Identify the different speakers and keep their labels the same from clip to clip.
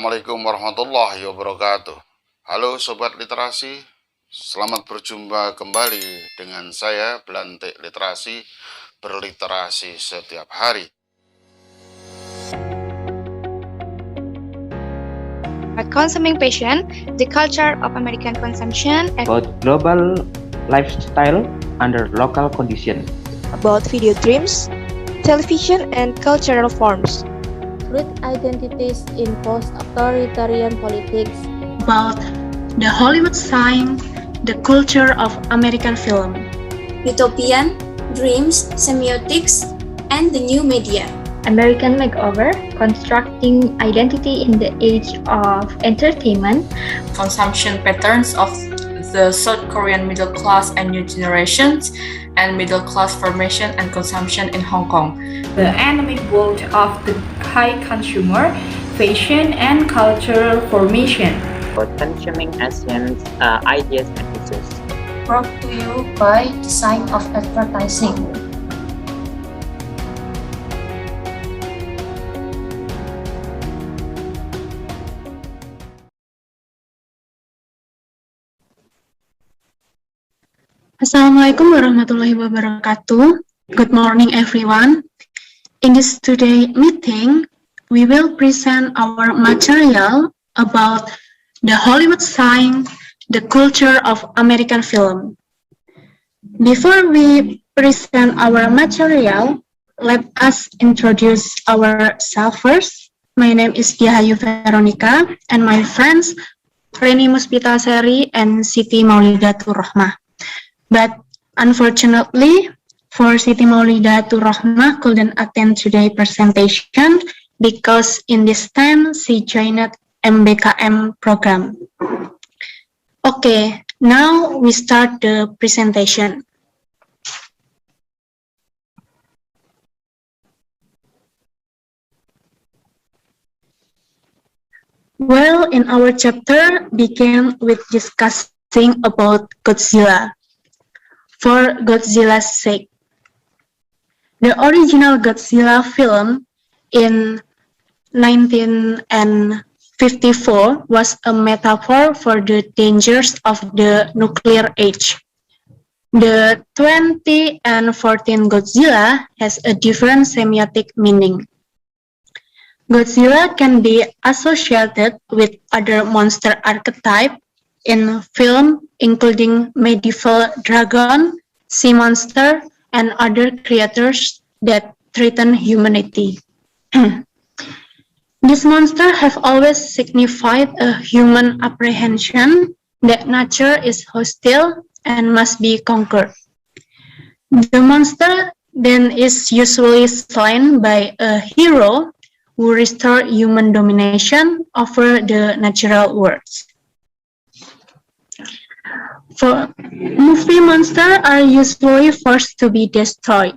Speaker 1: Assalamualaikum warahmatullahi wabarakatuh. Halo Sobat Literasi, selamat berjumpa kembali dengan saya Blantik Literasi, berliterasi setiap hari.
Speaker 2: Consuming passion, the culture of American consumption,
Speaker 3: about global lifestyle under local conditions,
Speaker 4: about video dreams, television and cultural forms,
Speaker 5: fluid identities in post-authoritarian politics,
Speaker 6: about the Hollywood sign, the culture of American film,
Speaker 7: utopian, dreams, semiotics, and the new media.
Speaker 8: American makeover, constructing identity in the age of entertainment,
Speaker 9: consumption patterns of the South Korean middle class and new generations, and middle class formation and consumption in Hong Kong.
Speaker 10: The anemic world of the high consumer, fashion and cultural formation.
Speaker 11: For consuming Asian ideas and issues.
Speaker 12: Brought to you by Design of Advertising.
Speaker 6: Assalamualaikum warahmatullahi wabarakatuh. Good morning, everyone. In this today meeting, we will present our material about the Hollywood sign, the culture of American film. Before we present our material, let us introduce ourselves first. My name is Diahayu Veronica, and my friends Reni Muspitasari and Siti Maulidatur Rahmah. But unfortunately, for Siti Maulidatur Rahmah couldn't attend today's presentation because in this time she joined MBKM program. Okay, now we start the presentation. Well, in our chapter began with discussing about Godzilla. For Godzilla's sake. The original Godzilla film in 1954 was a metaphor for the dangers of the nuclear age. The 2014 Godzilla has a different semiotic meaning. Godzilla can be associated with other monster archetypes in film, including medieval dragon, sea monster, and other creatures that threaten humanity. These monsters have always signified a human apprehension that nature is hostile and must be conquered. The monster then is usually slain by a hero who restores human domination over the natural world. For movie monsters are usually forced to be destroyed.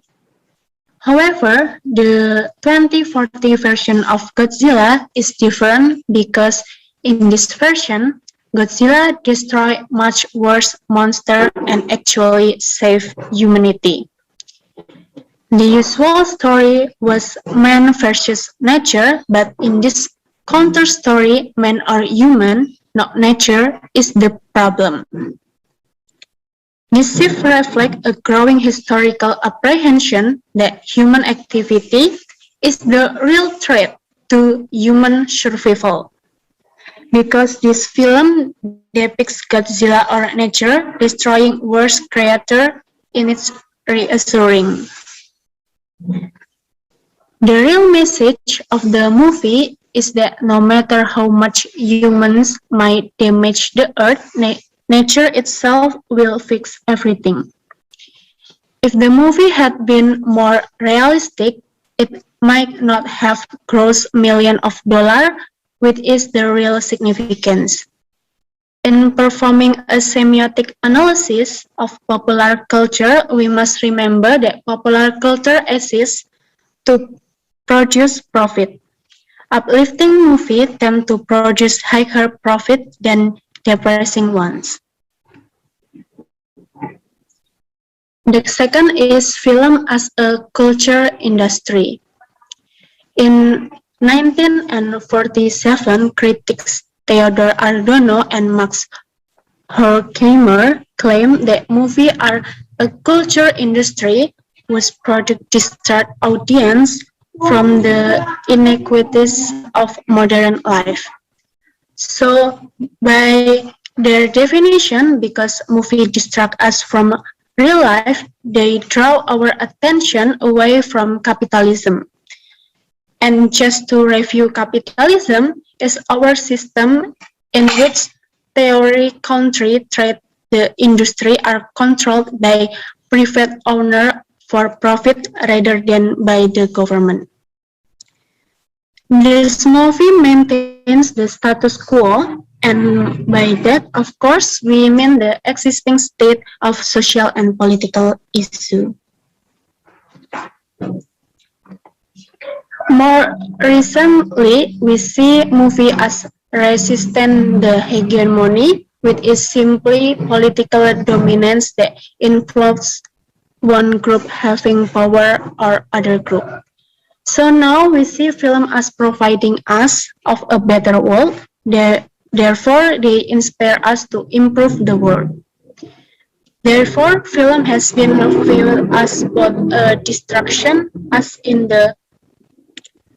Speaker 6: However, the 2040 version of Godzilla is different because in this version, Godzilla destroys much worse monsters and actually saves humanity. The usual story was man versus nature, but in this counter story, men are human, not nature, is the problem. This shift reflects a growing historical apprehension that human activity is the real threat to human survival. Because this film depicts Godzilla or nature destroying worst creature in its reassuring. The real message of the movie is that no matter how much humans might damage the earth, nature itself will fix everything. If the movie had been more realistic, it might not have grossed millions of dollars, which is the real significance. In performing a semiotic analysis of popular culture, we must remember that popular culture exists to produce profit. Uplifting movies tend to produce higher profit than depressing ones. The second is film as a culture industry. In 1947, critics Theodore Adorno and Max Horkheimer claimed that movies are a culture industry whose product distract audience from the inequities of modern life. So, by their definition, because movies distract us from real life, they draw our attention away from capitalism. And just to review, capitalism is our system in which theory, country, trade, the industry are controlled by private owner for profit rather than by the government. This movie maintains the status quo, and by that, of course, we mean the existing state of social and political issue. More recently, we see movie as resistant the hegemony, which is simply political dominance that involves one group having power or other group. So now we see film as providing us of a better world. Therefore, they inspire us to improve the world. Therefore, film has been viewed as both a distraction, as in the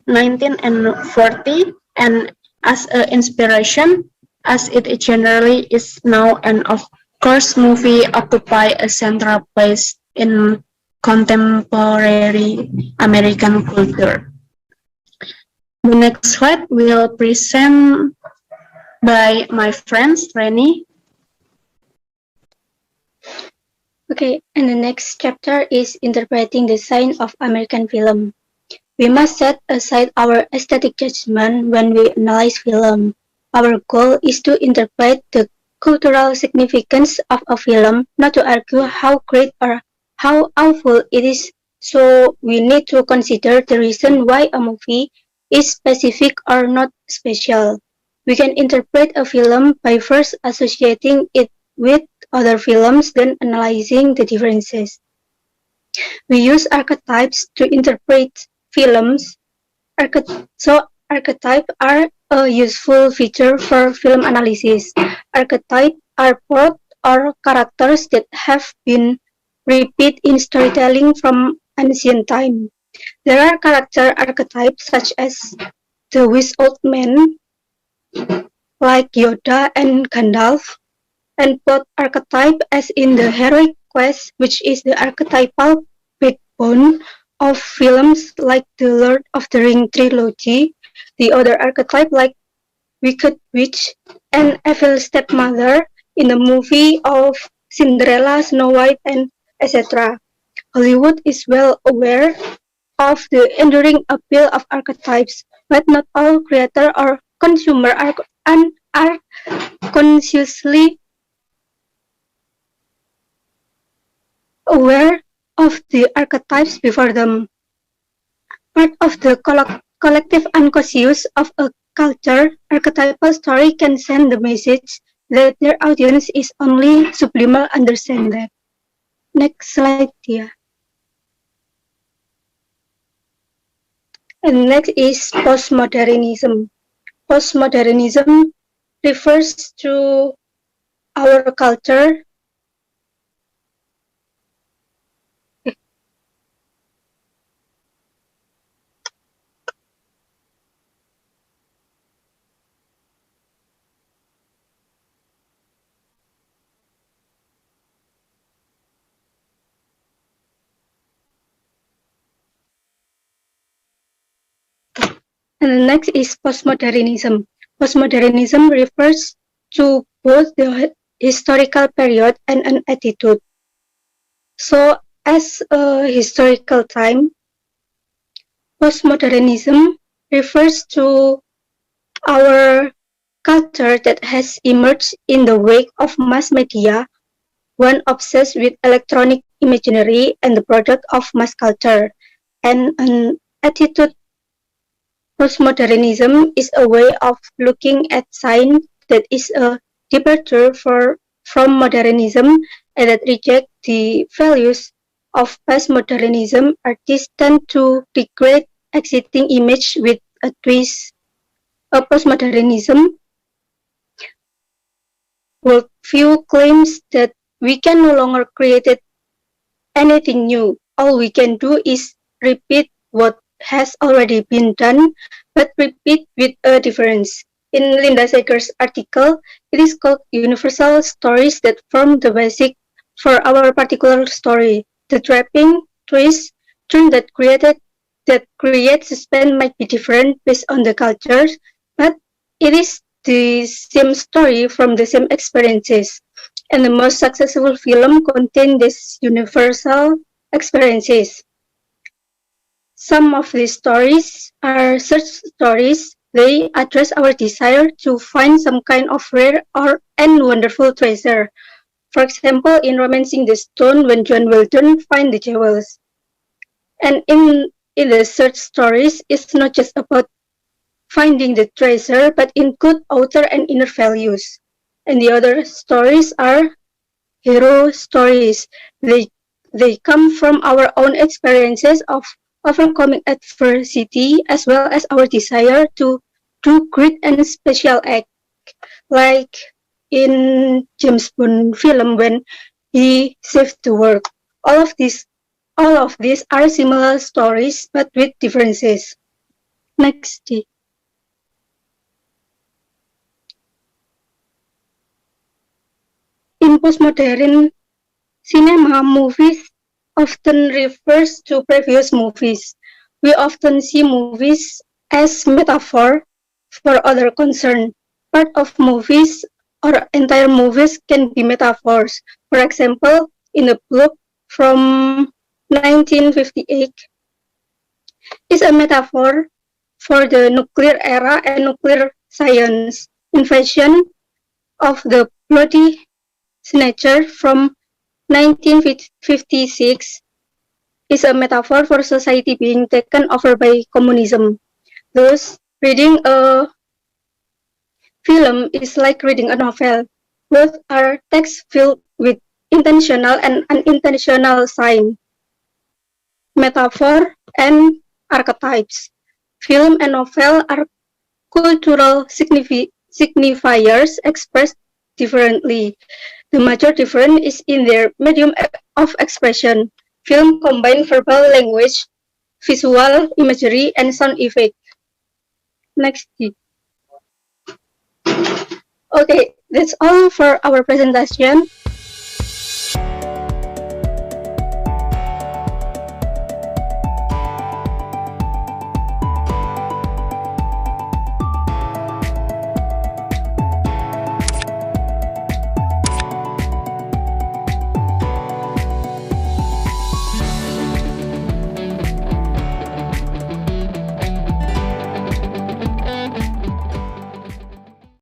Speaker 6: 1940, and as an inspiration, as it generally is now, and of course, movie occupy a central place in contemporary American culture. The next slide will present by my friends, Rennie.
Speaker 5: Okay, and the next chapter is interpreting the sign of American film. We must set aside our aesthetic judgment when we analyze film. Our goal is to interpret the cultural significance of a film, not to argue how great or how awful it is. So we need to consider the reason why a movie is specific or not special. We can interpret a film by first associating it with other films, then analyzing the differences. We use archetypes to interpret films. So archetypes are a useful feature for film analysis. Archetypes are plots or characters that have been repeated in storytelling from ancient time. There are character archetypes such as the wise old man, like Yoda and Gandalf, and plot archetype as in the heroic quest, which is the archetypal backbone of films like the Lord of the Rings trilogy. The other archetype like Wicked Witch and Evil Stepmother in the movie of Cinderella, Snow White, and etc. Hollywood is well aware of the enduring appeal of archetypes, but not all creators or consumers are consciously aware of the archetypes before them. Part of the collective unconscious of a culture, archetypal story can send the message that their audience is only subliminal understand that. Next slide, yeah. And next is postmodernism. Postmodernism refers to our culture And the next is postmodernism. Postmodernism refers to both the historical period and an attitude. So, as a historical time, postmodernism refers to our culture that has emerged in the wake of mass media, one obsessed with electronic imagery and the product of mass culture, and an attitude. Postmodernism is a way of looking at science that is a departure from modernism and that rejects the values of postmodernism. Artists tend to recreate existing image with a twist, a postmodernism worldview claims that we can no longer create anything new. All we can do is repeat what has already been done, but repeat with a difference. In Linda Sager's article, it is called universal stories that form the basic for our particular story. The trapping, twist, turn that creates suspense might be different based on the cultures, but it is the same story from the same experiences. And the most successful film contain these universal experiences. Some of these stories are search stories. They address our desire to find some kind of rare and wonderful treasure. For example, in Romancing the Stone, when John Wilton finds the jewels. And in the search stories, it's not just about finding the treasure, but include outer and inner values. And the other stories are hero stories. They come from our own experiences of overcoming adversity, as well as our desire to do great and special act, like in James Bond film when he saved the world. All of these are similar stories, but with differences. Next. In postmodern cinema, movies often refers to previous movies. We often see movies as metaphor for other concern. Part of movies or entire movies can be metaphors. For example, in a book from 1958 is a metaphor for the nuclear era and nuclear science. Invasion of the Bloody Snatcher from 1956 is a metaphor for society being taken over by communism. Thus, reading a film is like reading a novel. Both are texts filled with intentional and unintentional sign, metaphor, and archetypes. Film and novel are cultural signifiers expressed differently. The major difference is in their medium of expression. Film combines verbal language, visual imagery, and sound effect. Next. Okay, that's all for our presentation.